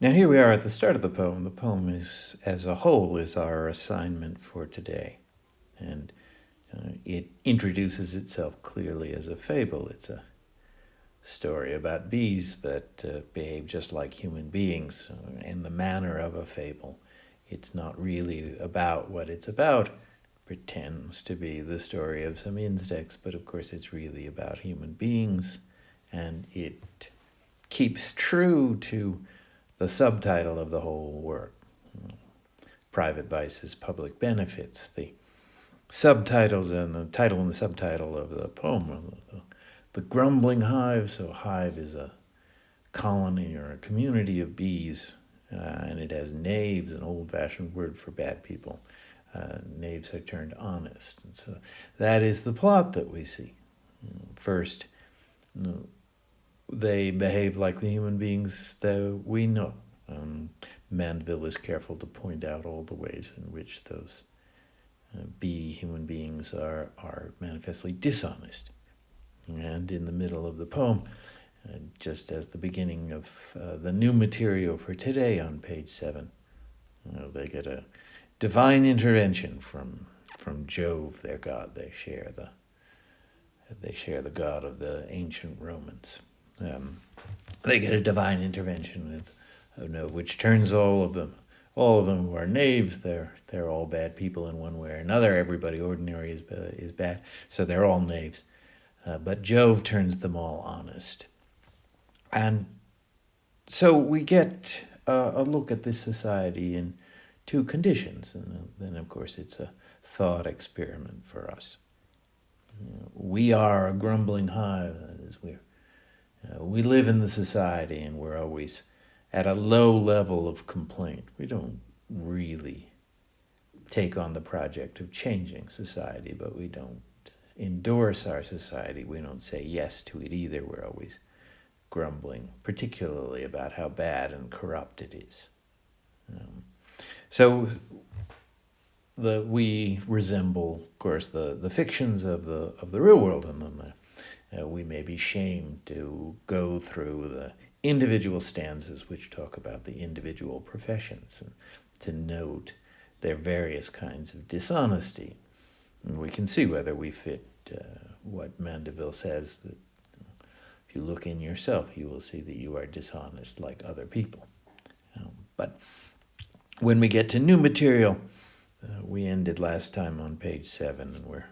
Now here we are at the start of the poem. The poem is, as a whole, is our assignment for today. And it introduces itself clearly as a fable. It's a story about bees that behave just like human beings in the manner of a fable. It's not really about what it's about. It pretends to be the story of some insects, but of course it's really about human beings. And it keeps true to the subtitle of the whole work, Private Vices, Public Benefits. The subtitles and the title and the subtitle of the poem, the grumbling hive. So hive is a colony or a community of bees, and it has knaves, an old-fashioned word for bad people. Knaves are turned honest. And so that is the plot that we see. First, they behave like the human beings that we know. Mandeville is careful to point out all the ways in which those human beings are manifestly dishonest. And in the middle of the poem, just as the beginning of the new material for today on page 7, they get a divine intervention from Jove, their god. They share the god of the ancient Romans. They get a divine intervention which turns all of them who are knaves. They're all bad people in one way or another. Everybody ordinary is bad, so they're all knaves. But Jove turns them all honest. And so we get a look at this society in two conditions. And then, of course, it's a thought experiment for us. We are a grumbling hive. That is, we live in the society and we're always at a low level of complaint. We don't really take on the project of changing society, but we don't endorse our society. We don't say yes to it either. We're always grumbling, particularly about how bad and corrupt it is. So we resemble, of course, the fictions of the real world, and then we may be shamed to go through the individual stanzas which talk about the individual professions and to note their various kinds of dishonesty. And we can see whether we fit what Mandeville says, that if you look in yourself, you will see that you are dishonest like other people. But when we get to new material, we ended last time on page 7, and we're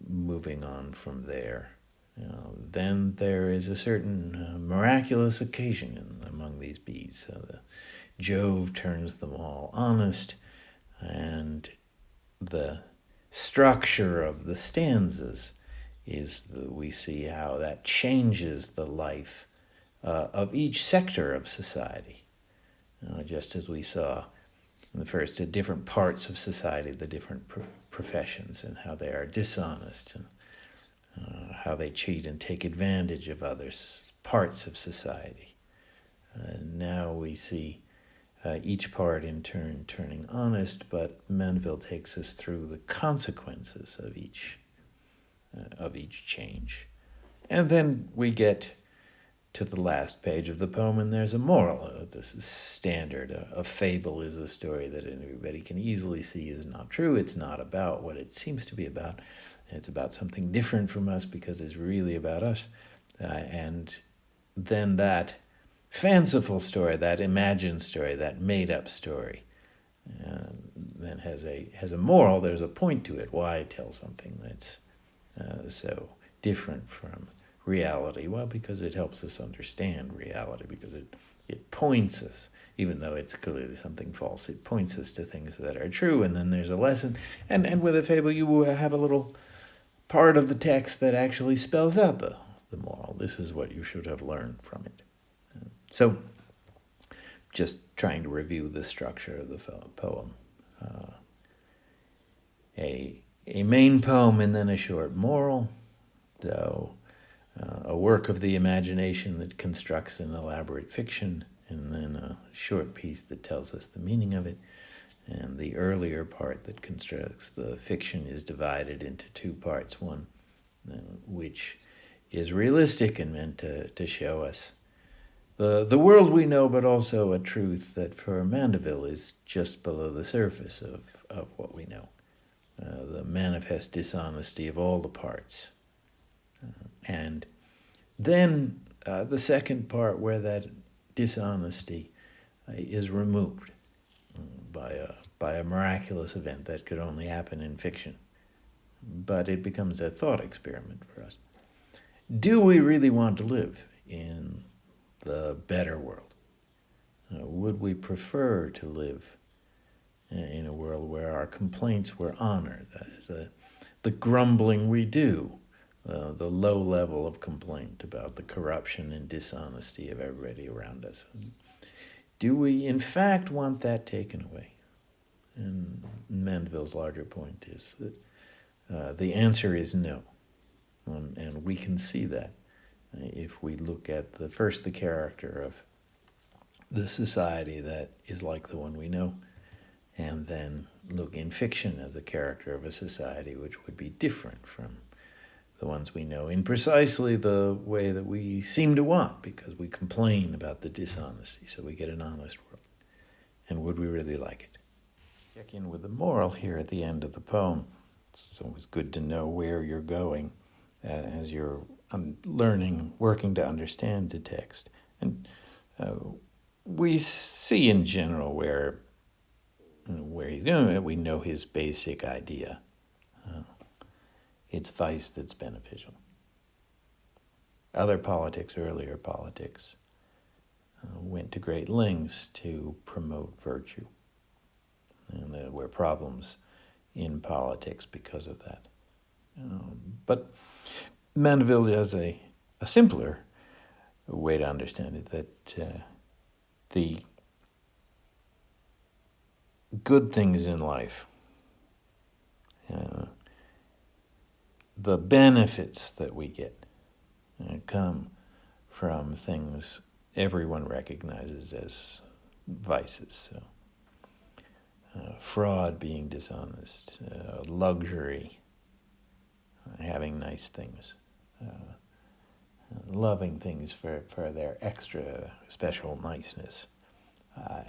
moving on from there. Then there is a certain miraculous occasion among these bees. Jove turns them all honest, and the structure of the stanzas is we see how that changes the life of each sector of society. Just as we saw in the first, different parts of society, the different professions, and how they are dishonest, and how they cheat and take advantage of others, parts of society. Now we see each part in turn turning honest, but Mandeville takes us through the consequences of each change. And then we get to the last page of the poem, and there's a moral. This is standard. A fable is a story that everybody can easily see is not true. It's not about what it seems to be about. It's about something different from us because it's really about us. And then that fanciful story, that imagined story, that made-up story, then has a moral. There's a point to it. Why tell something that's so different from reality? Well, because it helps us understand reality, because it points us, even though it's clearly something false, it points us to things that are true, and then there's a lesson. And with a fable, you will have a little part of the text that actually spells out the moral. This is what you should have learned from it. So, just trying to review the structure of the poem. A main poem and then a short moral, though a work of the imagination that constructs an elaborate fiction, and then a short piece that tells us the meaning of it. And the earlier part that constructs the fiction is divided into two parts. One, which is realistic and meant to show us the world we know, but also a truth that for Mandeville is just below the surface of what we know. The manifest dishonesty of all the parts. And then the second part where that dishonesty is removed by a miraculous event that could only happen in fiction. But it becomes a thought experiment for us. Do we really want to live in the better world? Would we prefer to live in a world where our complaints were honored? That is, the grumbling we do, the low level of complaint about the corruption and dishonesty of everybody around us. Do we, in fact, want that taken away? And Mandeville's larger point is that the answer is no. And we can see that if we look at the character of the society that is like the one we know, and then look in fiction at the character of a society which would be different from the ones we know in precisely the way that we seem to want, because we complain about the dishonesty, so we get an honest world. And would we really like it? Check in with the moral here at the end of the poem. It's always good to know where you're going as you're learning, working to understand the text. And we see in general where he's going. We know his basic idea. It's vice that's beneficial. Other politics, earlier politics, went to great lengths to promote virtue. And there were problems in politics because of that. But Mandeville has a simpler way to understand it, that the good things in life, the benefits that we get, come from things everyone recognizes as vices. So, fraud, being dishonest, luxury, having nice things, loving things for their extra special niceness,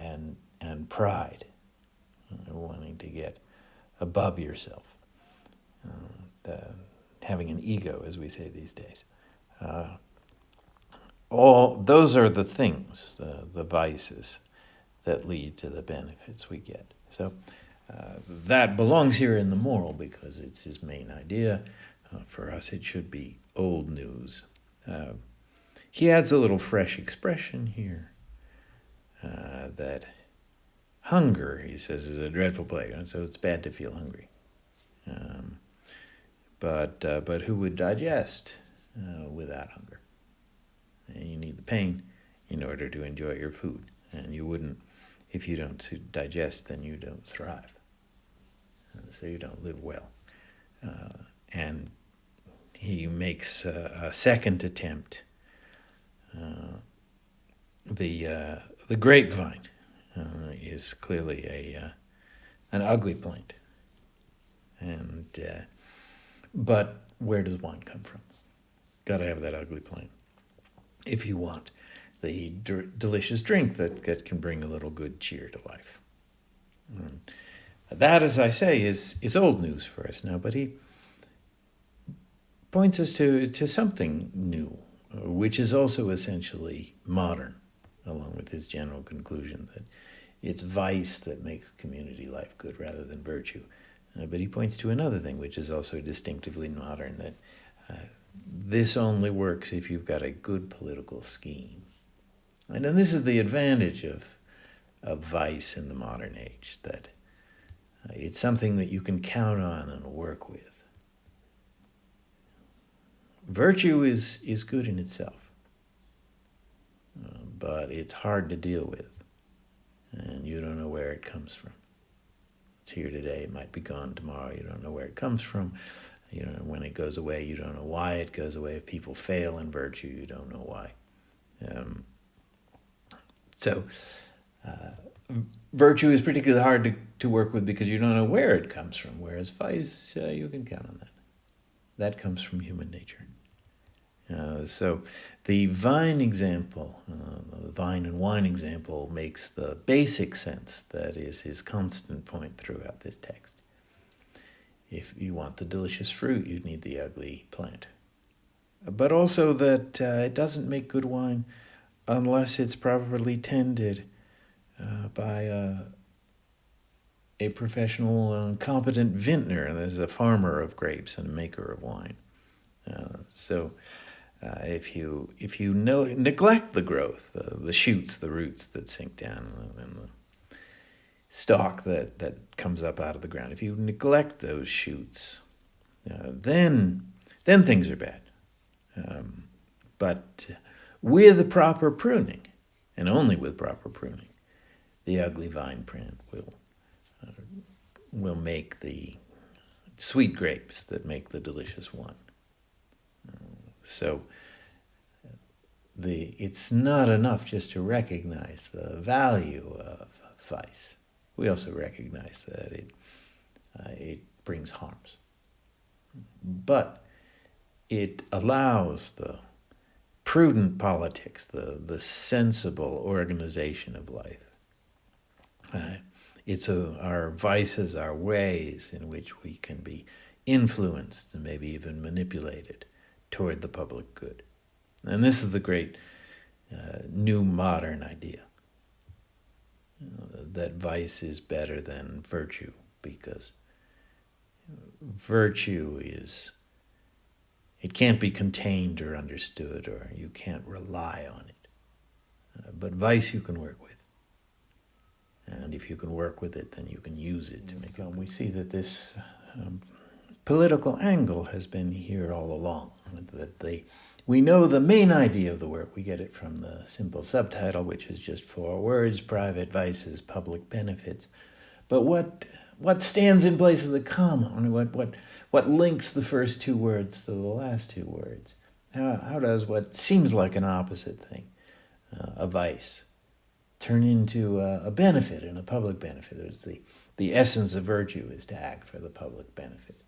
and pride, wanting to get above yourself, having an ego, as we say these days. All those are the things, the vices that lead to the benefits we get. So that belongs here in the moral because it's his main idea. For us, it should be old news. He adds a little fresh expression here, that hunger, he says, is a dreadful plague, and so it's bad to feel hungry. But who would digest without hunger? And you need the pain in order to enjoy your food, and you wouldn't. If you don't digest, then you don't thrive. So you don't live well. And he makes a second attempt. The grapevine is clearly an ugly plant. And but where does wine come from? Got to have that ugly plant if you want the delicious drink that can bring a little good cheer to life. And that, as I say, is old news for us now, but he points us to something new, which is also essentially modern, along with his general conclusion that it's vice that makes community life good rather than virtue. But he points to another thing, which is also distinctively modern, that this only works if you've got a good political scheme. And then this is the advantage of vice in the modern age, that it's something that you can count on and work with. Virtue is good in itself, but it's hard to deal with, and you don't know where it comes from. It's here today, it might be gone tomorrow, you don't know where it comes from. You know, when it goes away, you don't know why it goes away. If people fail in virtue, you don't know why. So virtue is particularly hard to work with because you don't know where it comes from, whereas vice, you can count on that. That comes from human nature. So the vine example, the vine and wine example, makes the basic sense that is his constant point throughout this text. If you want the delicious fruit, you need the ugly plant. But also that it doesn't make good wine unless it's properly tended by a professional and competent vintner, as a farmer of grapes and a maker of wine. If you neglect the growth, the shoots, the roots that sink down, and the stalk that comes up out of the ground, if you neglect those shoots, then things are bad. But with proper pruning, and only with proper pruning, the ugly vine plant will make the sweet grapes that make the delicious wine. So it's not enough just to recognize the value of vice. We also recognize that it brings harms. But it allows the prudent politics, the sensible organization of life. It's our vices, our ways in which we can be influenced and maybe even manipulated toward the public good. And this is the great new modern idea, that vice is better than virtue, because virtue it can't be contained or understood, or you can't rely on it. But vice you can work with. And if you can work with it, then you can use it to make it. We see that this political angle has been here all along. That we know the main idea of the work. We get it from the simple subtitle, which is just 4 words: private vices, public benefits. But what stands in place of the comma? What links the first 2 words to the last 2 words? How does what seems like an opposite thing, a vice, turn into a benefit and a public benefit? It's the essence of virtue is to act for the public benefit.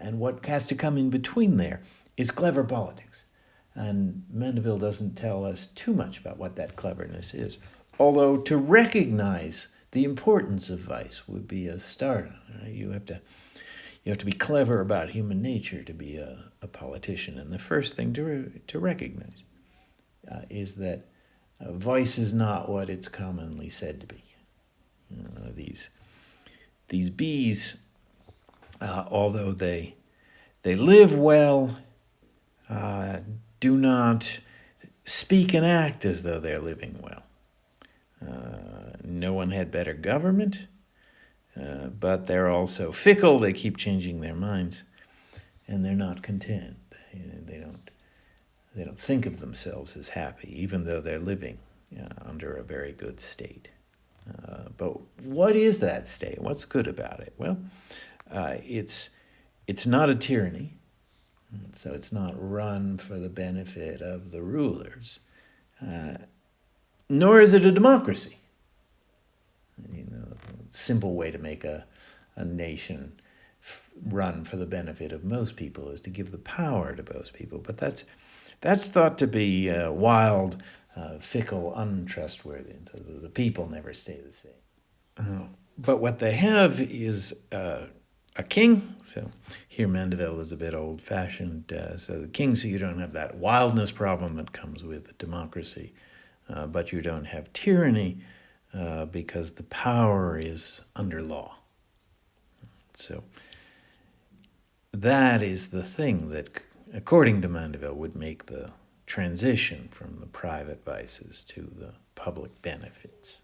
And what has to come in between there is clever politics. And Mandeville doesn't tell us too much about what that cleverness is, although to recognize the importance of vice would be a start. You have to be clever about human nature to be a politician. And the first thing to recognize is that vice is not what it's commonly said to be. These bees, although they live well, do not speak and act as though they're living well. No one had better government, but they're also fickle. They keep changing their minds, and they're not content. They don't think of themselves as happy, even though they're living under a very good state. But what is that state? What's good about it? Well, it's not a tyranny, so it's not run for the benefit of the rulers, nor is it a democracy. Simple way to make a nation run for the benefit of most people is to give the power to most people. But that's thought to be wild, fickle, untrustworthy. And so the people never stay the same. But what they have is a king. So here Mandeville is a bit old-fashioned. So the king, so you don't have that wildness problem that comes with democracy. But you don't have tyranny because the power is under law. So that is the thing that, according to Mandeville, would make the transition from the private vices to the public benefits.